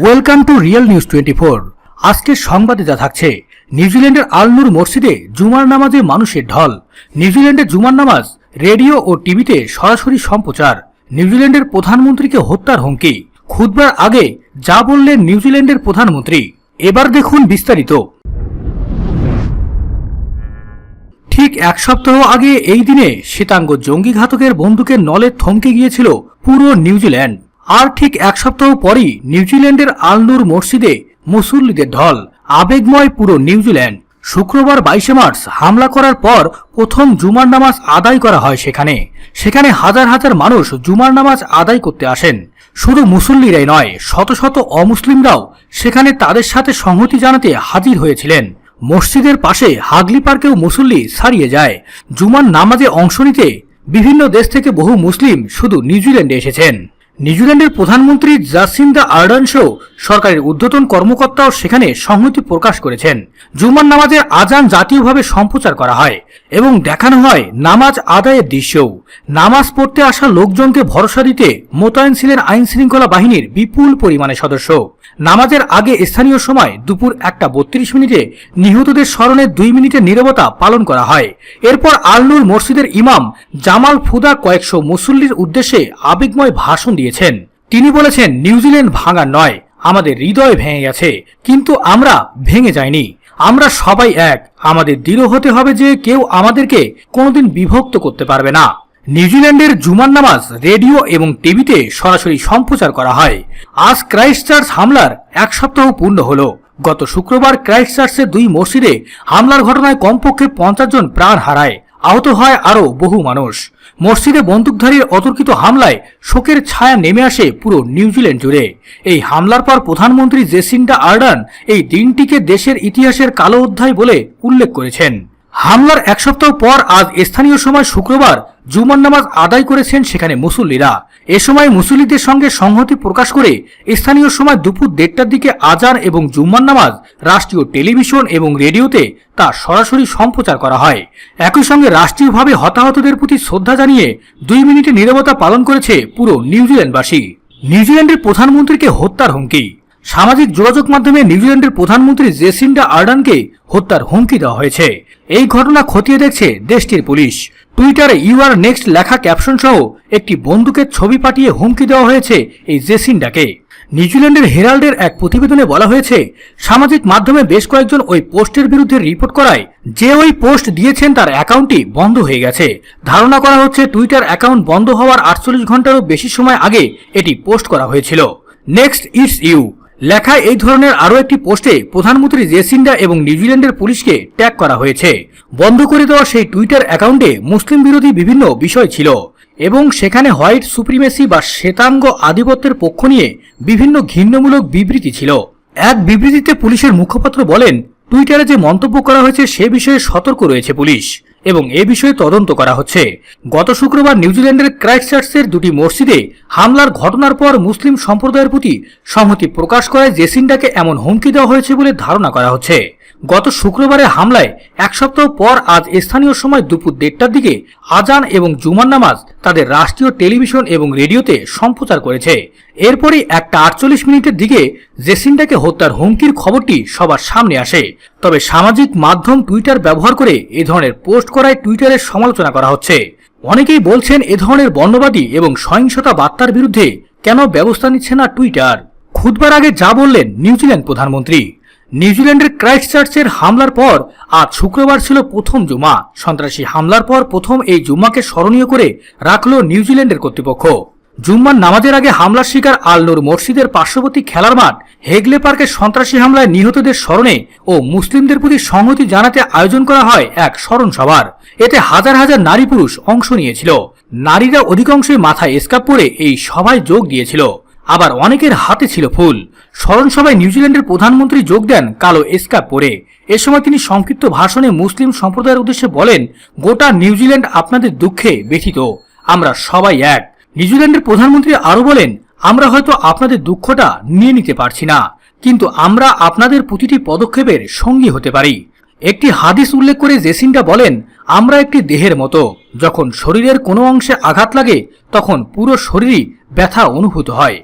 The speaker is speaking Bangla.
Welcome to real news 24। আজকের সংবাদে যা থাকছে, নিউজিল্যান্ডের আলনুর মসজিদে জুমার নামাজে মানুষের ঢল। নিউজিল্যান্ডের জুমার নামাজ রেডিও ও টিভিতে সরাসরি সম্প্রচার। নিউজিল্যান্ডের প্রধানমন্ত্রীকে হত্যার হুমকি। খুতবার আগে যা বললেন নিউজিল্যান্ডের প্রধানমন্ত্রী, এবার দেখুন বিস্তারিত। ঠিক এক সপ্তাহ আগে এই দিনে শ্বেতাঙ্গ জঙ্গি ঘাতকের বন্দুকের নলে থমকে গিয়েছিল পুরো নিউজিল্যান্ড। আর ঠিক এক সপ্তাহ পরই নিউজিল্যান্ডের আলনুর মসজিদে মুসল্লিদের ঢল। আবেগময় পুরো নিউজিল্যান্ড। শুক্রবার 22 মার্চ হামলা করার পর প্রথম জুমার নামাজ আদায় করা হয় সেখানে হাজার হাজার মানুষ জুমার নামাজ আদায় করতে আসেন। শুধু মুসল্লিরাই নয়, শত শত অমুসলিমরাও সেখানে তাদের সাথে সংহতি জানাতে হাজির হয়েছিলেন। মসজিদের পাশে হাগলি পার্কেও মুসল্লি ছাড়িয়ে যায়। জুমার নামাজে অংশ নিতে বিভিন্ন দেশ থেকে বহু মুসলিম শুধু নিউজিল্যান্ডে এসেছেন। নিউজিল্যান্ডের প্রধানমন্ত্রী জাসিন্ডা আর্ডার্ন সহ সরকারের ঊর্ধ্বতন কর্মকর্তাও সেখানে সংহতি প্রকাশ করেছেন। জুমার নামাজের আজান জাতীয়ভাবে সম্প্রচার করা হয় এবং দেখানো হয় নামাজ আদায়ের দৃশ্যও। নামাজ পড়তে আসা লোকজনকে ভরসা দিতে মোতায়েন ছিলেন আইন শৃঙ্খলা বাহিনীর বিপুল পরিমাণে সদস্য। নামাজের আগে স্থানীয় সময় দুপুর 1:32 নিহতদের স্মরণে 2 মিনিটের নীরবতা পালন করা হয়। এরপর আলনুর মসজিদের ইমাম জামাল ফুদা কয়েকশো মুসল্লির উদ্দেশ্যে আবেগময় ভাষণ দিয়েছেন। তিনি বলেছেন, নিউজিল্যান্ড ভাঙা নয়, আমাদের হৃদয় ভেঙে গেছে, কিন্তু আমরা ভেঙে যাইনি। আমরা সবাই এক। আমাদের দৃঢ় হতে হবে যে কেউ আমাদেরকে কোনোদিন বিভক্ত করতে পারবে না। নিউজিল্যান্ডের জুমার নামাজ রেডিও এবং টিভিতে সরাসরি সম্প্রচার করা হয়। আজ ক্রাইস্টচার্চ হামলার 1 সপ্তাহ পূর্ণ হল। গত শুক্রবার ক্রাইস্টচার্চের 2 মসজিদে হামলার ঘটনায় কমপক্ষে 50 জন প্রাণ হারায়, আহত হয় আরও বহু মানুষ। মসজিদে বন্দুকধারীর অতর্কিত হামলায় শোকের ছায়া নেমে আসে পুরো নিউজিল্যান্ড জুড়ে। এই হামলার পর প্রধানমন্ত্রী জেসিন্ডা আর্ডার্ন এই দিনটিকে দেশের ইতিহাসের কালো অধ্যায় বলে উল্লেখ করেছেন। হামলার 1 সপ্তাহ পর আজ স্থানীয় সময় শুক্রবার জুমার নামাজ আদায় করেছেন সেখানে মুসল্লিরা। এ সময় মুসল্লিদের সঙ্গে সংহতি প্রকাশ করে স্থানীয় সময় দুপুর 1:30টার দিকে আজান এবং জুমার নামাজ রাষ্ট্রীয় টেলিভিশন এবং রেডিওতে তা সরাসরি সম্প্রচার করা হয়। একই সঙ্গে রাষ্ট্রীয়ভাবে হতাহতদের প্রতি শ্রদ্ধা জানিয়ে 2 মিনিটের নীরবতা পালন করেছে পুরো নিউজিল্যান্ডবাসী। নিউজিল্যান্ডের প্রধানমন্ত্রীকে হত্যার হুমকি। সামাজিক যোগাযোগ মাধ্যমে নিউজিল্যান্ডের প্রধানমন্ত্রী জেসিন্ডা আর্ডার্নকে হত্যার হুমকি দেওয়া হয়েছে। এই ঘটনা খতিয়ে দেখছে দেশটির পুলিশ। টুইটারে ইউ আর নেক্সট লেখা ক্যাপশন সহ একটি বন্দুকের ছবি পাঠিয়ে হুমকি দেওয়া হয়েছে এই জেসিন্ডাকে। নিউজিল্যান্ডের হেরাল্ডের এক প্রতিবেদনে বলা হয়েছে, সামাজিক মাধ্যমে বেশ কয়েকজন ওই পোস্টের বিরুদ্ধে রিপোর্ট করায় যে ওই পোস্ট দিয়েছেন তার অ্যাকাউন্টটি বন্ধ হয়ে গেছে। ধারণা করা হচ্ছে টুইটার অ্যাকাউন্ট বন্ধ হওয়ার 48 ঘন্টারও বেশি সময় আগে এটি পোস্ট করা হয়েছিল। নেক্সট ইটস ইউ লেখা এই ধরনের আরও একটি পোস্টে প্রধানমন্ত্রী জেসিন্ডা এবং নিউজিল্যান্ডের পুলিশকে ট্যাগ করা হয়েছে। বন্ধ করে দেওয়া সেই টুইটার অ্যাকাউন্টে মুসলিম বিরোধী বিভিন্ন বিষয় ছিল এবং সেখানে হোয়াইট সুপ্রিমেসি বা শ্বেতাঙ্গ আধিপত্যের পক্ষ নিয়ে বিভিন্ন ঘৃণ্যমূলক বিবৃতি ছিল। এক বিবৃতিতে পুলিশের মুখপাত্র বলেন, টুইটারে যে মন্তব্য করা হয়েছে সে বিষয়ে সতর্ক রয়েছে পুলিশ এবং এ বিষয়ে তদন্ত করা হচ্ছে। গত শুক্রবার নিউজিল্যান্ডের ক্রাইস্টচার্চের 2টি মসজিদে হামলার ঘটনার পর মুসলিম সম্প্রদায়ের প্রতি সংহতি প্রকাশ করায় জেসিন্ডাকে এমন হুমকি দেওয়া হয়েছে বলে ধারণা করা হচ্ছে। গত শুক্রবারের হামলায় 1 সপ্তাহ পর আজ স্থানীয় সময় দুপুর 1:30টার দিকে আজান এবং জুমার নামাজ তাদের রাষ্ট্রীয় টেলিভিশন এবং রেডিওতে সম্প্রচার করেছে। এরপরই 1:48 দিকে জেসিন্ডাকে হত্যার হুমকির খবরটি সবার সামনে আসে। তবে সামাজিক মাধ্যম টুইটার ব্যবহার করে এ ধরনের পোস্ট করায় টুইটারের সমালোচনা করা হচ্ছে। অনেকেই বলছেন, এ ধরনের বর্ণবাদী এবং সহিংসতা বার্তার বিরুদ্ধে কেন ব্যবস্থা নিচ্ছে না টুইটার। খুতবার আগে যা বললেন নিউজিল্যান্ড প্রধানমন্ত্রী। নিউজিল্যান্ডের ক্রাইস্টচার্চের হামলার পর আজ শুক্রবার ছিল প্রথম জুমা। সন্ত্রাসী হামলার পর প্রথম এই জুম্মাকে স্মরণীয় করে রাখল নিউজিল্যান্ডের কর্তৃপক্ষ। জুম্মার নামাজের আগে হামলার শিকার আলনুর মসজিদের পার্শ্ববর্তী খেলার মাঠ হেগলে পার্কে সন্ত্রাসী হামলায় নিহতদের স্মরণে ও মুসলিমদের প্রতি সংহতি জানাতে আয়োজন করা হয় এক স্মরণ সভার। এতে হাজার হাজার নারী পুরুষ অংশ নিয়েছিল। নারীরা অধিকাংশই মাথায় স্কার্ফ পরে এই সভায় যোগ দিয়েছিল, আবার অনেকের হাতে ছিল ফুল। স্মরণ সভায় নিউজিল্যান্ডের প্রধানমন্ত্রী যোগ দেন কালো স্কার্ফ পরে। এ সময় তিনি সংক্ষিপ্ত ভাষণে মুসলিম সম্প্রদায়ের উদ্দেশ্যে বলেন, গোটা নিউজিল্যান্ড আপনাদের দুঃখে ব্যথিত, আমরা সবাই এক। নিউজিল্যান্ডের প্রধানমন্ত্রী আরও বলেন, আমরা হয়তো আপনাদের দুঃখটা নিয়ে নিতে পারছি না, কিন্তু আমরা আপনাদের প্রতিটি পদক্ষেপের সঙ্গী হতে পারি। একটি হাদিস উল্লেখ করে জেসিন্ডা বলেন, আমরা একটি দেহের মতো, যখন শরীরের কোনো অংশে আঘাত লাগে তখন পুরো শরীরই ব্যথা অনুভূত হয়।